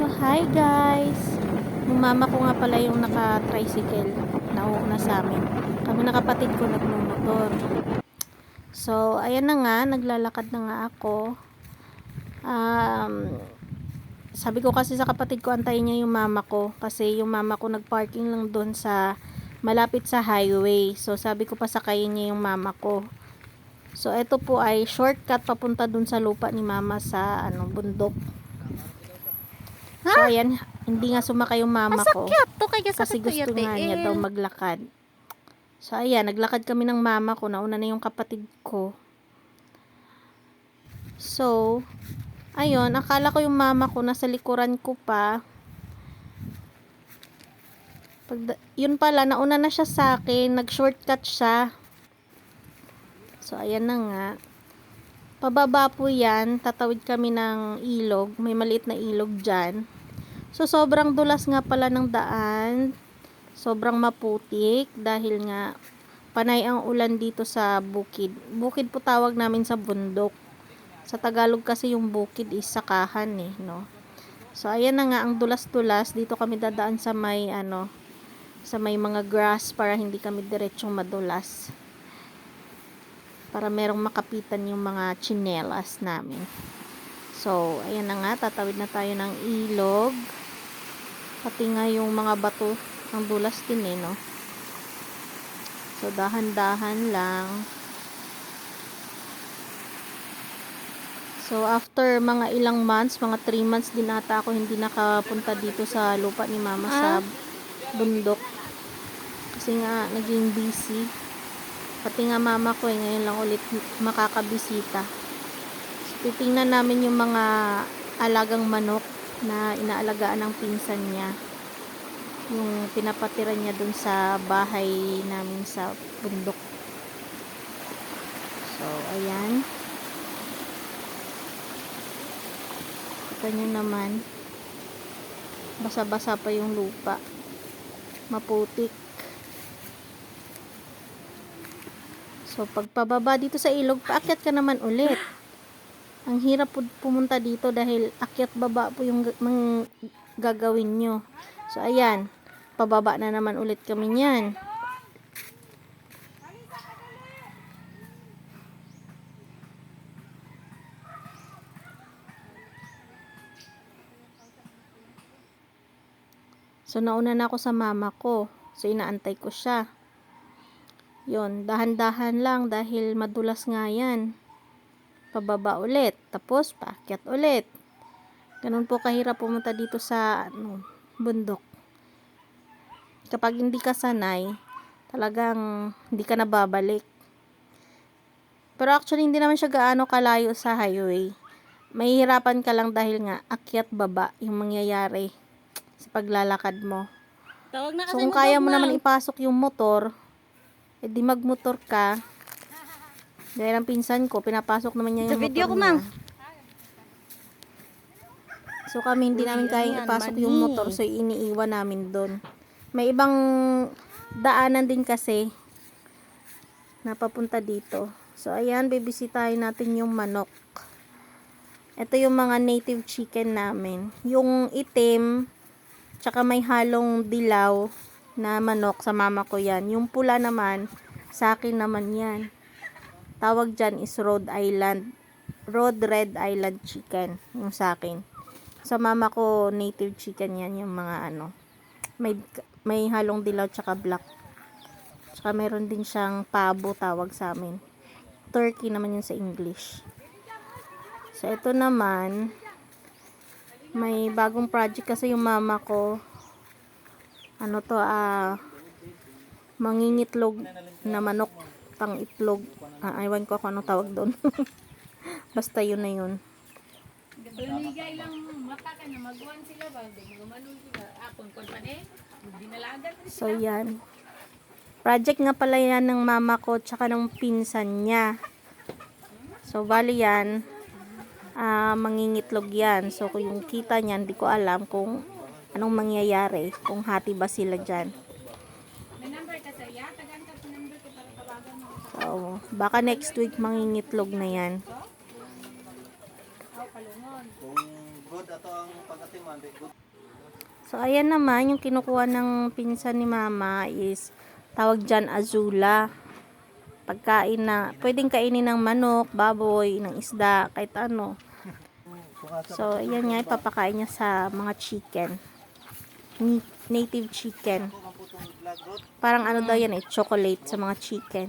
So, hi guys! Yung mama ko nga pala yung naka-tricycle na uuna sa amin. Kami na kapatid ko nagmumotor. So, ayan na nga, naglalakad na nga ako. Sabi ko kasi sa kapatid ko, antayin niya yung mama ko. Kasi yung mama ko nagparking lang doon sa malapit sa highway. So, sabi ko pasakayin niya yung mama ko. So, ito po ay shortcut papunta doon sa lupa ni mama sa bundok. So, ayan, hindi nga sumakay yung mama ko. Masakit to kaya Kasi sakit to gusto yate. nga niya daw maglakad. So, ayan, naglakad kami ng mama ko. Nauna na yung kapatid ko. So, ayun, akala ko yung mama ko nasa likuran ko pa. Yun pala, nauna na siya sa akin. Nag-shortcut siya. So, ayan na nga. Pababa po yan. Tatawid kami ng ilog. May maliit na ilog dyan. So, sobrang dulas nga pala ng daan. Sobrang maputik. Dahil nga, panay ang ulan dito sa bukid. Bukid po tawag namin sa bundok. Sa Tagalog kasi yung bukid is sakahan no. So, ayan na nga, ang dulas-dulas. Dito kami dadaan sa may, sa may mga grass para hindi kami diretsong madulas. Para merong makapitan yung mga tsinelas namin. So, ayan na nga, tatawid na tayo ng ilog. Pati nga yung mga bato, ang dulas din no. So, dahan-dahan lang. So, after mga ilang months, mga 3 months din ata ako hindi nakapunta dito sa lupa ni mama sa bundok. Kasi nga, naging busy. Pati nga mama ko ngayon lang ulit makakabisita. So, titingnan namin yung mga alagang manok na inaalagaan ng pinsan niya. Yung pinapatira niya dun sa bahay namin sa bundok. So, ayan. Kita nyo naman. Basa-basa pa yung lupa. Maputik. So, pagpababa dito sa ilog, paakyat ka naman ulit. Ang hirap po pumunta dito dahil akyat-baba po yung gagawin nyo. So, ayan. Pababa na naman ulit kami niyan. So, nauna na ako sa mama ko. So, inaantay ko siya. Yun, dahan-dahan lang dahil madulas nga yan. Pababa ulit. Tapos, paakyat ulit. Ganun po kahirap pumunta dito sa bundok. Kapag hindi ka sanay, talagang hindi ka na babalik. Pero actually, hindi naman siya gaano kalayo sa highway. Mahihirapan ka lang dahil nga akyat-baba yung mangyayari sa paglalakad mo. So, kung kaya mo naman ipasok yung motor, edi magmotor ka. Dahil ang pinsan ko, pinapasok naman niya yung motor Video ko, niya. ma'am. So, kami hindi namin kayang ipasok yung motor, so iniiwan namin doon. May ibang daanan din kasi napapunta dito. So, ayan, bibisitahin natin yung manok. Ito yung mga native chicken namin. Yung itim, tsaka may halong dilaw na manok sa mama ko yan. Yung pula naman, sa akin naman yan. Tawag dyan is Rhode Red Island chicken. Yung sa akin. Sa mama ko, native chicken yan. Yung mga may halong dilaw tsaka black. Tsaka meron din siyang pabo tawag sa amin. Turkey naman yun sa English. So, ito naman, may bagong project kasi yung mama ko. Mangingitlog na manok, pang itlog. Aywan ko kung anong tawag doon. Basta yun na yun. Palamigay lang mata ka na magwan sila ba? Gumanon sila. Akon kon pa dinalagan So, yan. Project nga pala yan ng mama ko tsaka ng pinsan niya. So, bali yan. Mangingitlog yan. So, kung yung kita niyan, hindi ko alam kung anong mangyayari. Kung hati ba sila dyan. may number ka sa iya. Tagan-tag number ko para tawagan mo. So, baka next week mangingitlog na yan. good ato ang pagatiman, good. So, ayan naman, yung kinukuha ng pinsan ni mama is, tawag dyan, azula. Pagkain na, pwedeng kainin ng manok, baboy, ng isda, kahit ano. So, ayan nga, ipapakain niya sa mga chicken. Native chicken. Parang ano daw yan chocolate sa mga chicken.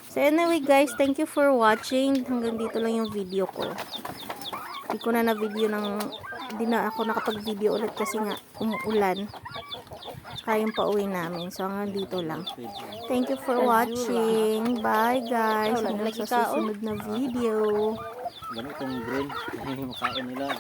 So, anyway guys, thank you for watching. Hanggang dito lang yung video ko. Hindi ko na na-video hindi na ako nakapag-video ulit kasi nga umuulan. Tsaka yung pauwi namin. So, hanggang dito lang. Thank you for watching. Bye guys. Hanggang sa susunod na video. Ganitong green, makain nila.